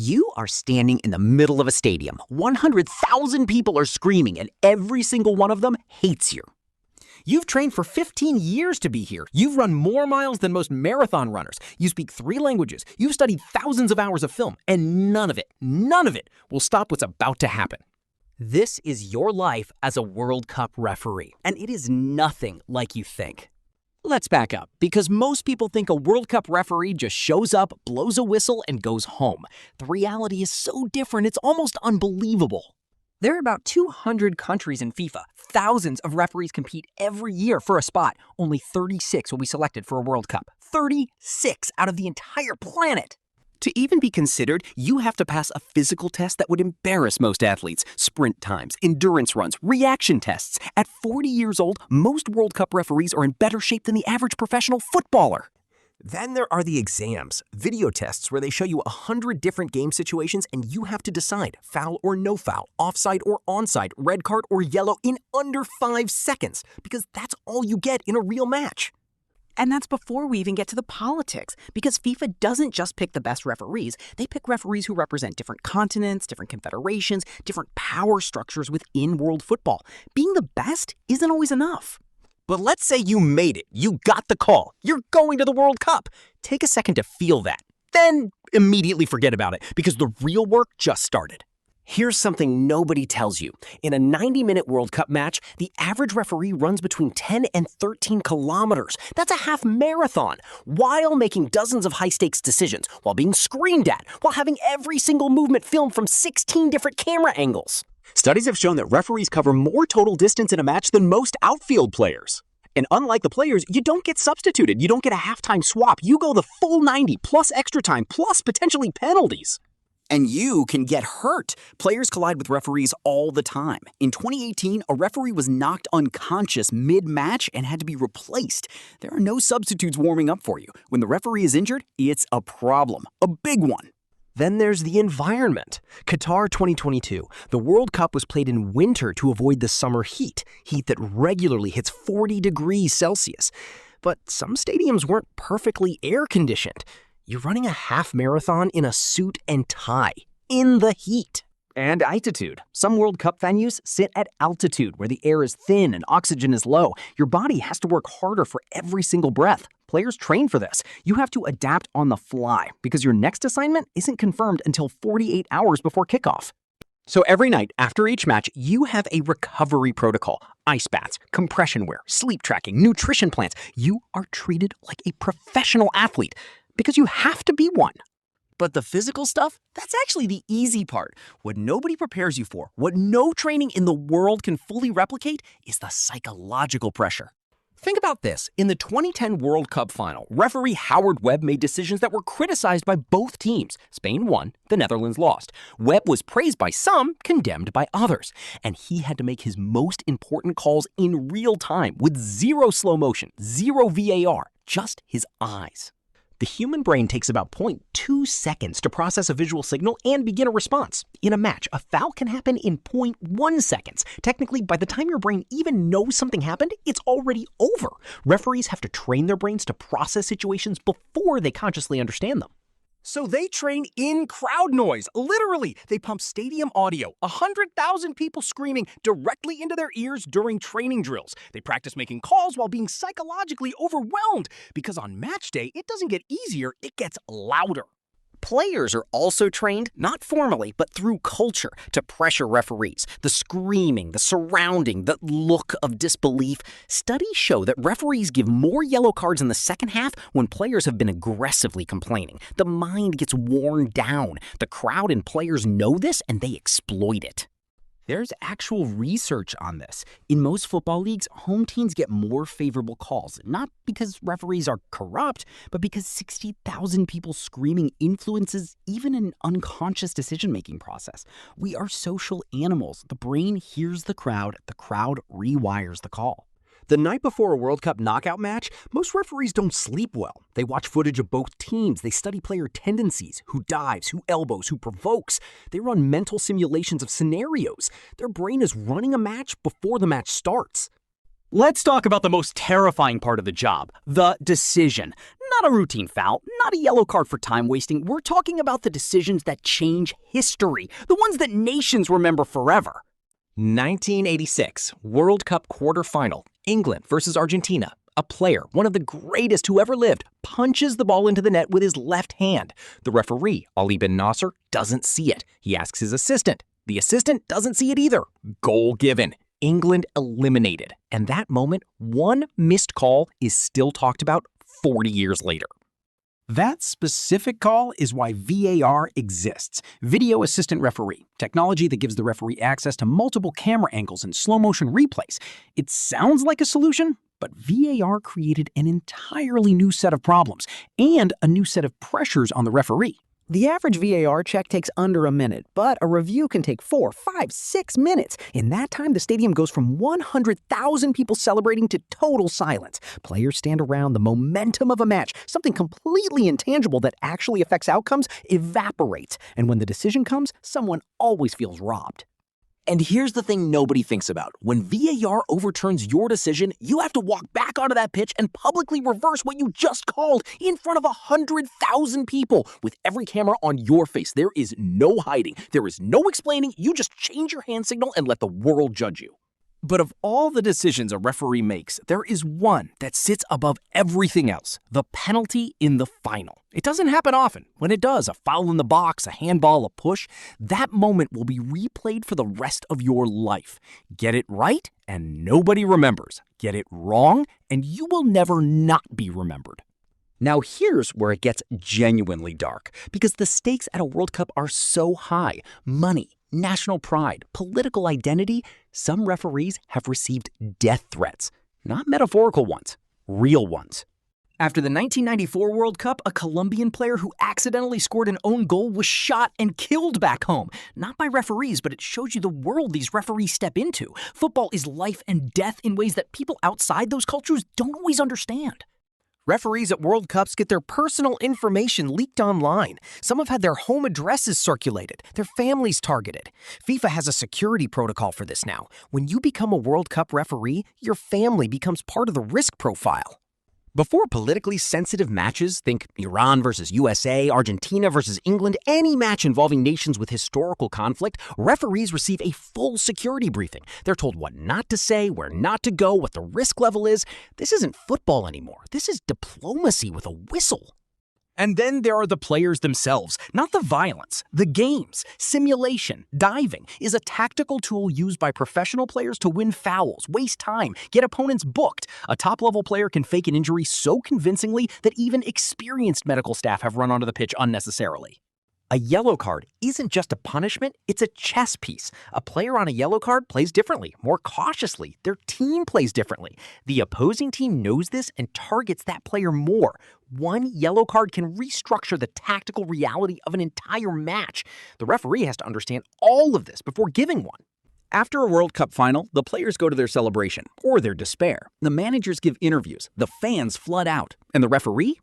You are standing in the middle of a stadium. 100,000 people are screaming, and every single one of them hates you. You've trained for 15 years to be here. You've run more miles than most marathon runners. You speak 3 languages. You've studied thousands of hours of film, and none of it will stop what's about to happen. This is your life as a World Cup referee, and it is nothing like you think. Let's back up, because most people think a World Cup referee just shows up, blows a whistle, and goes home. The reality is so different, it's almost unbelievable. There are about 200 countries in FIFA. Thousands of referees compete every year for a spot. Only 36 will be selected for a World Cup. 36 out of the entire planet! To even be considered, you have to pass a physical test that would embarrass most athletes. Sprint times, endurance runs, reaction tests. At 40 years old, most World Cup referees are in better shape than the average professional footballer. Then there are the exams, video tests where they show you 100 different game situations and you have to decide foul or no foul, offside or onside, red card or yellow in under 5 seconds, because that's all you get in a real match. And that's before we even get to the politics, because FIFA doesn't just pick the best referees, they pick referees who represent different continents, different confederations, different power structures within world football. Being the best isn't always enough. But let's say you made it. You got the call. You're going to the World Cup. Take a second to feel that. Then immediately forget about it, because the real work just started. Here's something nobody tells you. In a 90-minute World Cup match, the average referee runs between 10 and 13 kilometers. That's a half marathon, while making dozens of high-stakes decisions, while being screamed at, while having every single movement filmed from 16 different camera angles. Studies have shown that referees cover more total distance in a match than most outfield players. And unlike the players, you don't get substituted. You don't get a halftime swap. You go the full 90, plus extra time, plus potentially penalties. And you can get hurt. Players collide with referees all the time. In 2018, a referee was knocked unconscious mid-match and had to be replaced. There are no substitutes warming up for you. When the referee is injured, it's a problem. A big one. Then there's the environment. Qatar 2022. The World Cup was played in winter to avoid the summer heat that regularly hits 40 degrees Celsius. But some stadiums weren't perfectly air-conditioned. You're running a half marathon in a suit and tie, in the heat. And altitude. Some World Cup venues sit at altitude where the air is thin and oxygen is low. Your body has to work harder for every single breath. Players train for this. You have to adapt on the fly because your next assignment isn't confirmed until 48 hours before kickoff. So every night after each match, you have a recovery protocol. Ice baths, compression wear, sleep tracking, nutrition plans. You are treated like a professional athlete because you have to be one. But the physical stuff, that's actually the easy part. What nobody prepares you for, what no training in the world can fully replicate, is the psychological pressure. Think about this. In the 2010 World Cup final, referee Howard Webb made decisions that were criticized by both teams. Spain won, the Netherlands lost. Webb was praised by some, condemned by others. And he had to make his most important calls in real time with zero slow motion, zero VAR, just his eyes. The human brain takes about 0.2 seconds to process a visual signal and begin a response. In a match, a foul can happen in 0.1 seconds. Technically, by the time your brain even knows something happened, it's already over. Referees have to train their brains to process situations before they consciously understand them. So they train in crowd noise. Literally, they pump stadium audio, 100,000 people screaming directly into their ears during training drills. They practice making calls while being psychologically overwhelmed, because on match day, it doesn't get easier, it gets louder. Players are also trained, not formally, but through culture, to pressure referees. The screaming, the surrounding, the look of disbelief. Studies show that referees give more yellow cards in the second half when players have been aggressively complaining. The mind gets worn down. The crowd and players know this, and they exploit it. There's actual research on this. In most football leagues, home teams get more favorable calls, not because referees are corrupt, but because 60,000 people screaming influences even an unconscious decision-making process. We are social animals. The brain hears the crowd rewires the call. The night before a World Cup knockout match, most referees don't sleep well. They watch footage of both teams. They study player tendencies, who dives, who elbows, who provokes. They run mental simulations of scenarios. Their brain is running a match before the match starts. Let's talk about the most terrifying part of the job, the decision. Not a routine foul, not a yellow card for time wasting. We're talking about the decisions that change history, the ones that nations remember forever. 1986 World Cup quarterfinal, England versus Argentina. A player, one of the greatest who ever lived, punches the ball into the net with his left hand. The referee, Ali bin Nasser, doesn't see it. He asks his assistant. The assistant doesn't see it either. Goal given. England eliminated. And that moment, one missed call is still talked about 40 years later. That specific call is why VAR exists. Video Assistant Referee, technology that gives the referee access to multiple camera angles and slow-motion replays. It sounds like a solution, but VAR created an entirely new set of problems and a new set of pressures on the referee. The average VAR check takes under a minute, but a review can take 4, 5, 6 minutes. In that time, the stadium goes from 100,000 people celebrating to total silence. Players stand around, the momentum of a match, something completely intangible that actually affects outcomes, evaporates. And when the decision comes, someone always feels robbed. And here's the thing nobody thinks about. When VAR overturns your decision, you have to walk back onto that pitch and publicly reverse what you just called in front of 100,000 people with every camera on your face. There is no hiding. There is no explaining. You just change your hand signal and let the world judge you. But of all the decisions a referee makes, there is one that sits above everything else, the penalty in the final. It doesn't happen often. When it does, a foul in the box, a handball, a push, that moment will be replayed for the rest of your life. Get it right, and nobody remembers. Get it wrong, and you will never not be remembered. Now here's where it gets genuinely dark, because the stakes at a World Cup are so high. Money, national pride, political identity. Some referees have received death threats. Not metaphorical ones, real ones. After the 1994 World Cup, a Colombian player who accidentally scored an own goal was shot and killed back home. Not by referees, but it shows you the world these referees step into. Football is life and death in ways that people outside those cultures don't always understand. Referees at World Cups get their personal information leaked online. Some have had their home addresses circulated, their families targeted. FIFA has a security protocol for this now. When you become a World Cup referee, your family becomes part of the risk profile. Before politically sensitive matches, think Iran versus USA, Argentina versus England, any match involving nations with historical conflict, referees receive a full security briefing. They're told what not to say, where not to go, what the risk level is. This isn't football anymore. This is diplomacy with a whistle. And then there are the players themselves, not the violence. The games, simulation, diving is a tactical tool used by professional players to win fouls, waste time, get opponents booked. A top-level player can fake an injury so convincingly that even experienced medical staff have run onto the pitch unnecessarily. A yellow card isn't just a punishment, it's a chess piece. A player on a yellow card plays differently, more cautiously. Their team plays differently. The opposing team knows this and targets that player more. One yellow card can restructure the tactical reality of an entire match. The referee has to understand all of this before giving one. After a World Cup final, the players go to their celebration, or their despair. The managers give interviews, the fans flood out, and the referee?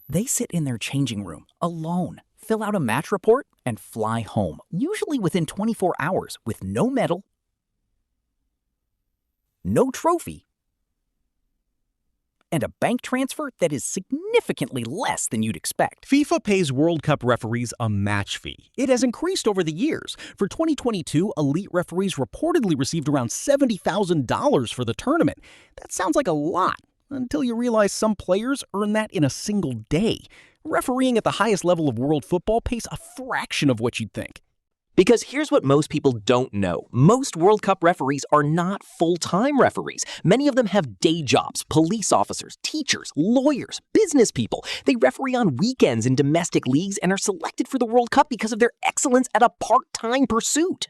They sit in their changing room, alone, fill out a match report, and fly home, usually within 24 hours, with no medal, no trophy, and a bank transfer that is significantly less than you'd expect. FIFA pays World Cup referees a match fee. It has increased over the years. For 2022, elite referees reportedly received around $70,000 for the tournament. That sounds like a lot, until you realize some players earn that in a single day. Refereeing at the highest level of world football pays a fraction of what you'd think. Because here's what most people don't know. Most World Cup referees are not full-time referees. Many of them have day jobs, police officers, teachers, lawyers, business people. They referee on weekends in domestic leagues and are selected for the World Cup because of their excellence at a part-time pursuit.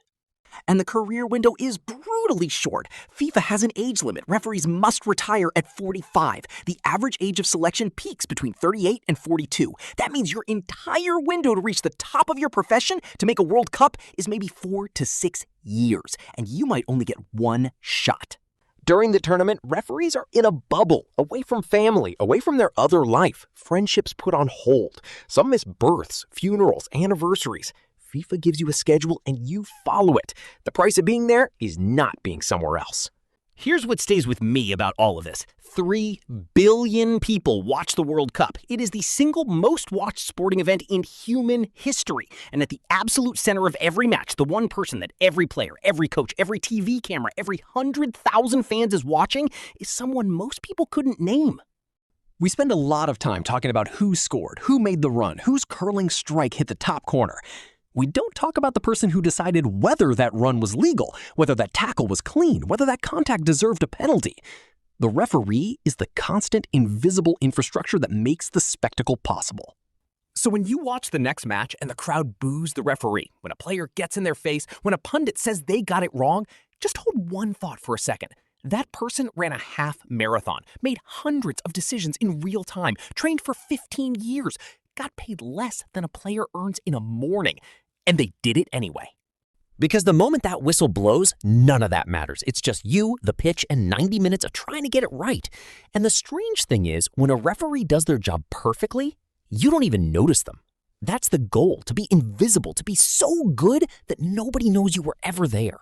And the career window is brutally short. FIFA has an age limit. Referees must retire at 45. The average age of selection peaks between 38 and 42. That means your entire window to reach the top of your profession to make a World Cup is maybe 4 to 6 years, and you might only get one shot. During the tournament, referees are in a bubble, away from family, away from their other life. Friendships put on hold. Some miss births, funerals, anniversaries. FIFA gives you a schedule and you follow it. The price of being there is not being somewhere else. Here's what stays with me about all of this. 3 billion people watch the World Cup. It is the single most watched sporting event in human history. And at the absolute center of every match, the one person that every player, every coach, every TV camera, every 100,000 fans is watching is someone most people couldn't name. We spend a lot of time talking about who scored, who made the run, whose curling strike hit the top corner. We don't talk about the person who decided whether that run was legal, whether that tackle was clean, whether that contact deserved a penalty. The referee is the constant, invisible infrastructure that makes the spectacle possible. So when you watch the next match and the crowd boos the referee, when a player gets in their face, when a pundit says they got it wrong, just hold one thought for a second. That person ran a half marathon, made hundreds of decisions in real time, trained for 15 years, got paid less than a player earns in a morning. And they did it anyway. Because the moment that whistle blows, none of that matters. It's just you, the pitch, and 90 minutes of trying to get it right. And the strange thing is, when a referee does their job perfectly, you don't even notice them. That's the goal, to be invisible, to be so good that nobody knows you were ever there.